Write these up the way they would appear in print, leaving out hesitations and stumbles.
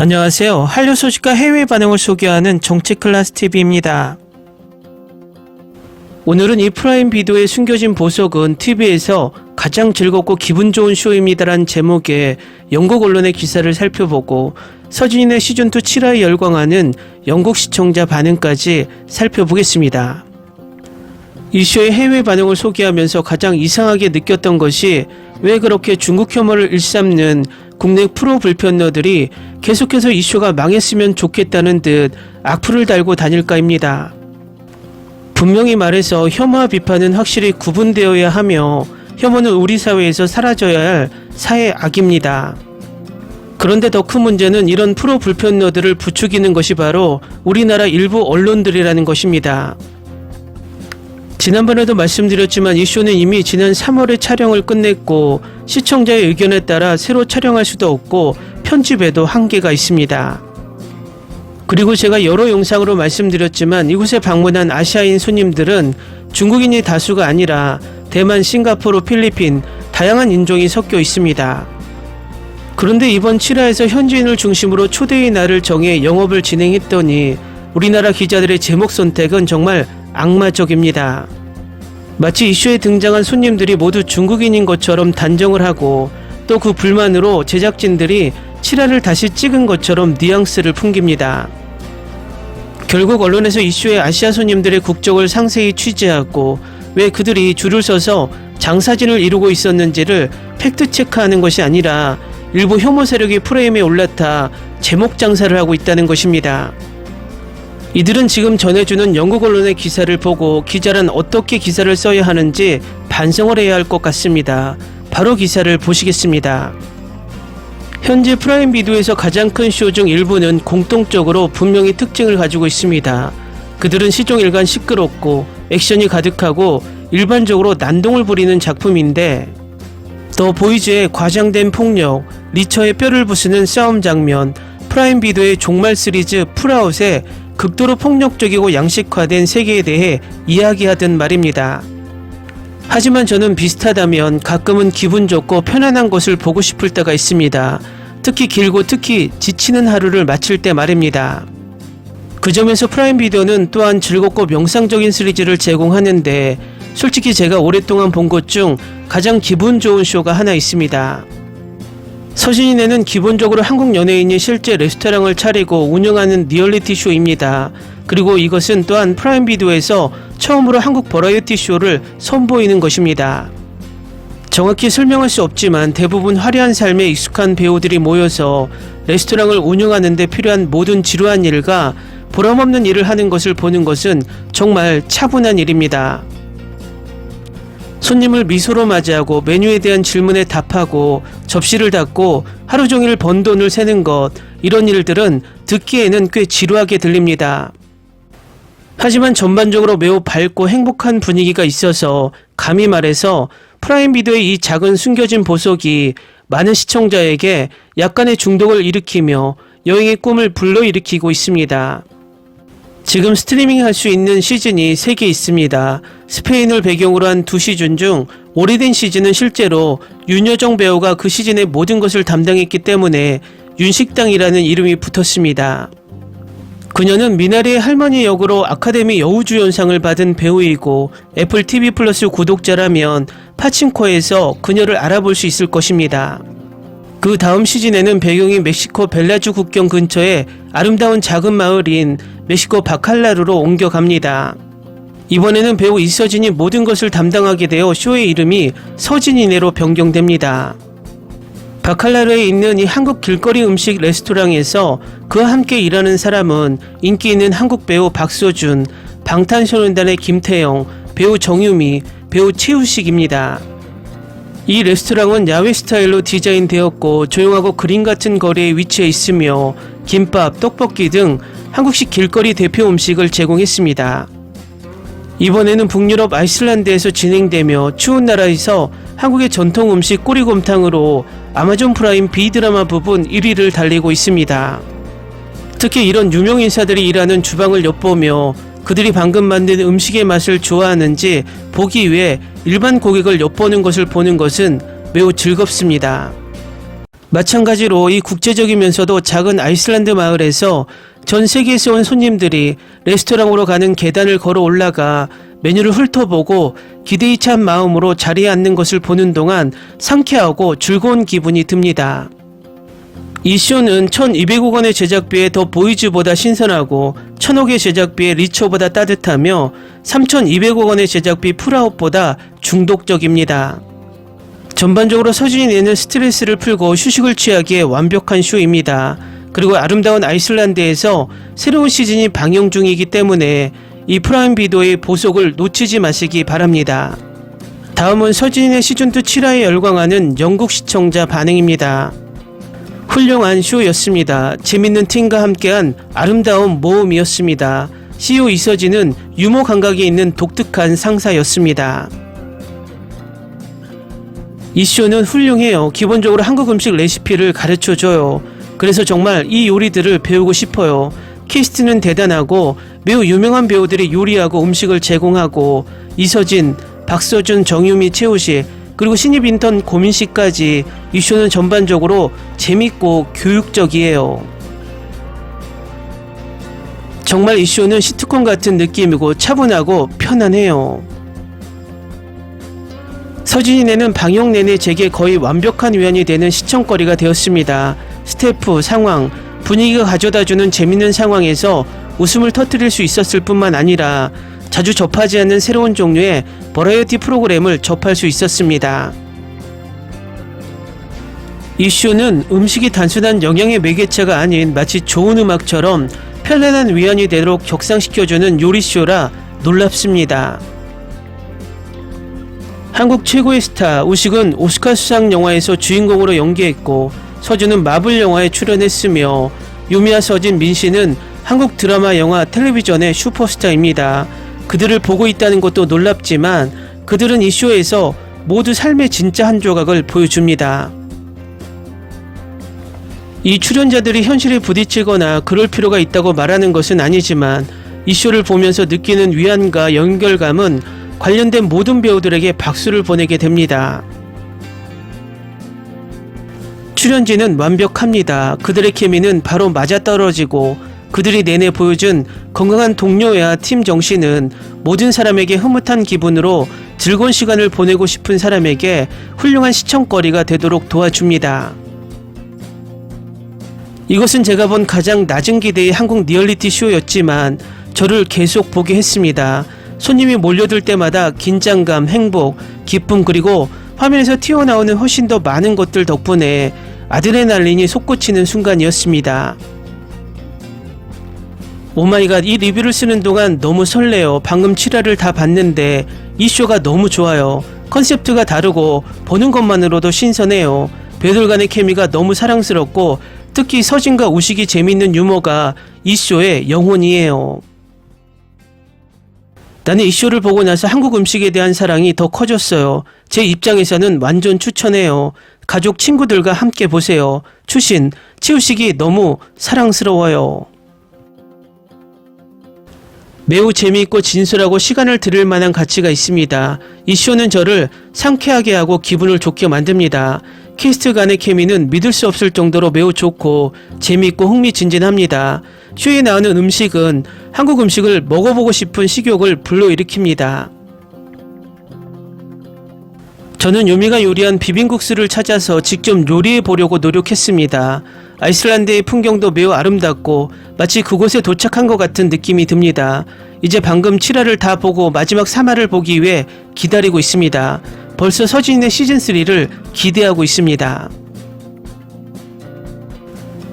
안녕하세요. 한류 소식과 해외 반응을 소개하는 정치클래스TV입니다. 오늘은 이 프라임 비디오의 숨겨진 보석은 TV에서 가장 즐겁고 기분 좋은 쇼입니다란 제목의 영국 언론의 기사를 살펴보고 서진인의 시즌2 7화에 열광하는 영국 시청자 반응까지 살펴보겠습니다. 이 쇼의 해외 반응을 소개하면서 가장 이상하게 느꼈던 것이 왜 그렇게 중국 혐오를 일삼는 국내 프로 불편러들이 계속해서 이 쇼가 망했으면 좋겠다는 듯 악플을 달고 다닐까입니다. 분명히 말해서 혐오와 비판은 확실히 구분되어야 하며 혐오는 우리 사회에서 사라져야 할 사회 악입니다. 그런데 더 큰 문제는 이런 프로 불편러들을 부추기는 것이 바로 우리나라 일부 언론들이라는 것입니다. 지난번에도 말씀드렸지만 이 쇼는 이미 지난 3월에 촬영을 끝냈고 시청자의 의견에 따라 새로 촬영할 수도 없고 편집에도 한계가 있습니다. 그리고 제가 여러 영상으로 말씀드렸지만 이곳에 방문한 아시아인 손님들은 중국인이 다수가 아니라 대만, 싱가포르, 필리핀 다양한 인종이 섞여 있습니다. 그런데 이번 7화에서 현지인을 중심으로 초대의 날을 정해 영업을 진행했더니 우리나라 기자들의 제목 선택은 정말 악마적입니다. 마치 이쇼에 등장한 손님들이 모두 중국인인 것처럼 단정을 하고 또 그 불만으로 제작진들이 7화를 다시 찍은 것처럼 뉘앙스를 풍깁니다. 결국 언론에서 이쇼의 아시아 손님들의 국적을 상세히 취재하고 왜 그들이 줄을 서서 장사진을 이루고 있었는지를 팩트체크하는 것이 아니라 일부 혐오 세력이 프레임에 올라타 제목 장사를 하고 있다는 것입니다. 이들은 지금 전해주는 영국 언론의 기사를 보고 기자란 어떻게 기사를 써야 하는지 반성을 해야 할 것 같습니다. 바로 기사를 보시겠습니다. 현재 프라임 비디오에서 가장 큰 쇼 중 일부는 공통적으로 분명히 특징을 가지고 있습니다. 그들은 시종일관 시끄럽고 액션이 가득하고 일반적으로 난동을 부리는 작품인데 더 보이즈의 과장된 폭력, 리처의 뼈를 부수는 싸움 장면, 프라임 비디오의 종말 시리즈 풀아웃의 극도로 폭력적이고 양식화된 세계에 대해 이야기하든 말입니다. 하지만 저는 비슷하다면 가끔은 기분 좋고 편안한 것을 보고 싶을 때가 있습니다. 특히 길고 특히 지치는 하루를 마칠 때 말입니다. 그 점에서 프라임 비디오는 또한 즐겁고 명상적인 시리즈를 제공하는데 솔직히 제가 오랫동안 본 것 중 가장 기분 좋은 쇼가 하나 있습니다. 서진인에는 기본적으로 한국 연예인이 실제 레스토랑을 차리고 운영하는 리얼리티 쇼입니다. 그리고 이것은 또한 프라임 비디오에서 처음으로 한국 버라이어티 쇼를 선보이는 것입니다. 정확히 설명할 수 없지만 대부분 화려한 삶에 익숙한 배우들이 모여서 레스토랑을 운영하는 데 필요한 모든 지루한 일과 보람없는 일을 하는 것을 보는 것은 정말 차분한 일입니다. 손님을 미소로 맞이하고 메뉴에 대한 질문에 답하고 접시를 닫고 하루 종일 번 돈을 세는 것, 이런 일들은 듣기에는 꽤 지루하게 들립니다. 하지만 전반적으로 매우 밝고 행복한 분위기가 있어서 감히 말해서 프라임 비디오의 이 작은 숨겨진 보석이 많은 시청자에게 약간의 중독을 일으키며 여행의 꿈을 불러일으키고 있습니다. 지금 스트리밍 할 수 있는 시즌이 3개 있습니다. 스페인을 배경으로 한 2시즌 중 오래된 시즌은 실제로 윤여정 배우가 그 시즌의 모든 것을 담당했기 때문에 윤식당이라는 이름이 붙었습니다. 그녀는 미나리의 할머니 역으로 아카데미 여우주연상을 받은 배우이고 애플 TV 플러스 구독자라면 파친코에서 그녀를 알아볼 수 있을 것입니다. 그 다음 시즌에는 배경이 멕시코 벨라주 국경 근처의 아름다운 작은 마을인 멕시코 바칼라루로 옮겨갑니다. 이번에는 배우 이서진이 모든 것을 담당하게 되어 쇼의 이름이 서진이네로 변경됩니다. 바칼라루에 있는 이 한국 길거리 음식 레스토랑에서 그와 함께 일하는 사람은 인기 있는 한국 배우 박서준, 방탄소년단의 김태영, 배우 정유미, 배우 최우식입니다. 이 레스토랑은 야외 스타일로 디자인되었고 조용하고 그림 같은 거리에 위치해 있으며 김밥, 떡볶이 등 한국식 길거리 대표 음식을 제공했습니다. 이번에는 북유럽 아이슬란드에서 진행되며 추운 나라에서 한국의 전통 음식 꼬리곰탕으로 아마존 프라임 B드라마 부분 1위를 달리고 있습니다. 특히 이런 유명 인사들이 일하는 주방을 엿보며 그들이 방금 만든 음식의 맛을 좋아하는지 보기 위해 일반 고객을 엿보는 것을 보는 것은 매우 즐겁습니다. 마찬가지로 이 국제적이면서도 작은 아이슬란드 마을에서 전 세계에서 온 손님들이 레스토랑으로 가는 계단을 걸어 올라가 메뉴를 훑어보고 기대에 찬 마음으로 자리에 앉는 것을 보는 동안 상쾌하고 즐거운 기분이 듭니다. 이 쇼는 1200억 원의 제작비에 더 보이즈보다 신선하고 1000억의 제작비에 리처보다 따뜻하며 3200억 원의 제작비 풀아웃보다 중독적입니다. 전반적으로 서준이 내는 스트레스를 풀고 휴식을 취하기에 완벽한 쇼입니다. 그리고 아름다운 아이슬란드에서 새로운 시즌이 방영 중이기 때문에 이 프라임 비디오의 보석을 놓치지 마시기 바랍니다. 다음은 서준이의 시즌2 7화에 열광하는 영국 시청자 반응입니다. 훌륭한 쇼였습니다. 재밌는 팀과 함께한 아름다운 모험이었습니다. CEO 이서진은 유머 감각이 있는 독특한 상사였습니다. 이 쇼는 훌륭해요. 기본적으로 한국 음식 레시피를 가르쳐줘요. 그래서 정말 이 요리들을 배우고 싶어요. 캐스트는 대단하고 매우 유명한 배우들이 요리하고 음식을 제공하고 이서진, 박서준, 정유미, 최우식 그리고 신입 인턴 고민씨까지 이 쇼는 전반적으로 재밌고 교육적이에요. 정말 이 쇼는 시트콤 같은 느낌이고 차분하고 편안해요. 서진이 내는 방영 내내 제게 거의 완벽한 위안이 되는 시청거리가 되었습니다. 스태프, 상황, 분위기가 가져다주는 재밌는 상황에서 웃음을 터뜨릴 수 있었을 뿐만 아니라 자주 접하지 않는 새로운 종류의 버라이어티 프로그램을 접할 수 있었습니다. 이 쇼는 음식이 단순한 영양의 매개체가 아닌 마치 좋은 음악처럼 편안한 위안이 되도록 격상시켜주는 요리쇼라 놀랍습니다. 한국 최고의 스타 우식은 오스카 수상 영화에서 주인공으로 연기했고 서준은 마블 영화에 출연했으며 유미와 서진, 민씨는 한국 드라마, 영화, 텔레비전의 슈퍼스타입니다. 그들을 보고 있다는 것도 놀랍지만 그들은 이 쇼에서 모두 삶의 진짜 한 조각을 보여줍니다. 이 출연자들이 현실에 부딪히거나 그럴 필요가 있다고 말하는 것은 아니지만 이 쇼를 보면서 느끼는 위안과 연결감은 관련된 모든 배우들에게 박수를 보내게 됩니다. 출연진은 완벽합니다. 그들의 케미는 바로 맞아떨어지고 그들이 내내 보여준 건강한 동료애와 팀 정신은 모든 사람에게 흐뭇한 기분으로 즐거운 시간을 보내고 싶은 사람에게 훌륭한 시청거리가 되도록 도와줍니다. 이것은 제가 본 가장 낮은 기대의 한국 리얼리티 쇼였지만 저를 계속 보게 했습니다. 손님이 몰려들 때마다 긴장감, 행복, 기쁨 그리고 화면에서 튀어나오는 훨씬 더 많은 것들 덕분에 아드레날린이 솟구치는 순간이었습니다. 오마이갓, 이 리뷰를 쓰는 동안 너무 설레요. 방금 7화를 다 봤는데 이 쇼가 너무 좋아요. 컨셉트가 다르고 보는 것만으로도 신선해요. 배우들 간의 케미가 너무 사랑스럽고 특히 서진과 우식이 재밌는 유머가 이 쇼의 영혼이에요. 나는 이 쇼를 보고 나서 한국 음식에 대한 사랑이 더 커졌어요. 제 입장에서는 완전 추천해요. 가족, 친구들과 함께 보세요. 추신, 치우식이 너무 사랑스러워요. 매우 재미있고 진솔하고 시간을 들일 만한 가치가 있습니다. 이 쇼는 저를 상쾌하게 하고 기분을 좋게 만듭니다. 캐스트 간의 케미는 믿을 수 없을 정도로 매우 좋고 재미있고 흥미진진합니다. 쇼에 나오는 음식은 한국 음식을 먹어보고 싶은 식욕을 불러일으킵니다. 저는 유미가 요리한 비빔국수를 찾아서 직접 요리해 보려고 노력했습니다. 아이슬란드의 풍경도 매우 아름답고 마치 그곳에 도착한 것 같은 느낌이 듭니다. 이제 방금 7화를 다 보고 마지막 3화를 보기 위해 기다리고 있습니다. 벌써 서진의 시즌3를 기대하고 있습니다.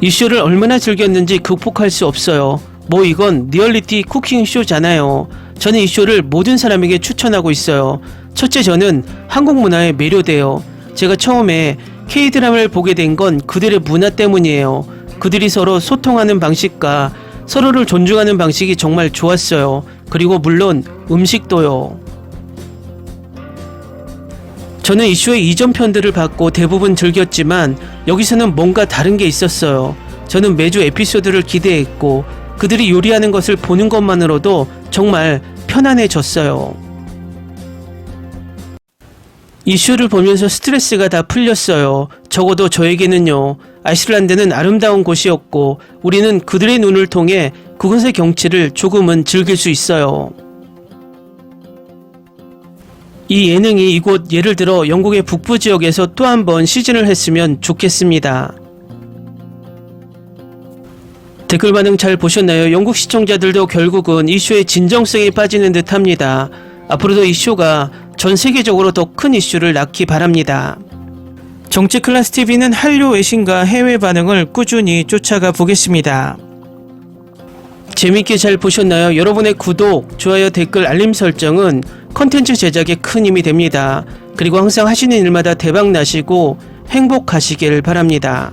이 쇼를 얼마나 즐겼는지 극복할 수 없어요. 뭐 이건 리얼리티 쿠킹 쇼잖아요. 저는 이 쇼를 모든 사람에게 추천하고 있어요. 첫째, 저는 한국 문화에 매료돼요. 제가 처음에 K-드라마를 보게 된 건 그들의 문화 때문이에요. 그들이 서로 소통하는 방식과 서로를 존중하는 방식이 정말 좋았어요. 그리고 물론 음식도요. 저는 이 쇼의 이전 편들을 봤고 대부분 즐겼지만 여기서는 뭔가 다른 게 있었어요. 저는 매주 에피소드를 기대했고 그들이 요리하는 것을 보는 것만으로도 정말 편안해졌어요. 이슈를 보면서 스트레스가 다 풀렸어요. 적어도 저에게는요. 아이슬란드는 아름다운 곳이었고 우리는 그들의 눈을 통해 그곳의 경치를 조금은 즐길 수 있어요. 이 예능이 이곳 예를 들어 영국의 북부 지역에서 또 한 번 시즌을 했으면 좋겠습니다. 댓글 반응 잘 보셨나요? 영국 시청자들도 결국은 이 쇼의 진정성에 빠지는 듯 합니다. 앞으로도 이 쇼가 전 세계적으로 더 큰 이슈를 낳기 바랍니다. 정치클래스TV는 한류 외신과 해외 반응을 꾸준히 쫓아가 보겠습니다. 재밌게 잘 보셨나요? 여러분의 구독, 좋아요, 댓글, 알림 설정은 컨텐츠 제작에 큰 힘이 됩니다. 그리고 항상 하시는 일마다 대박 나시고 행복하시길 바랍니다.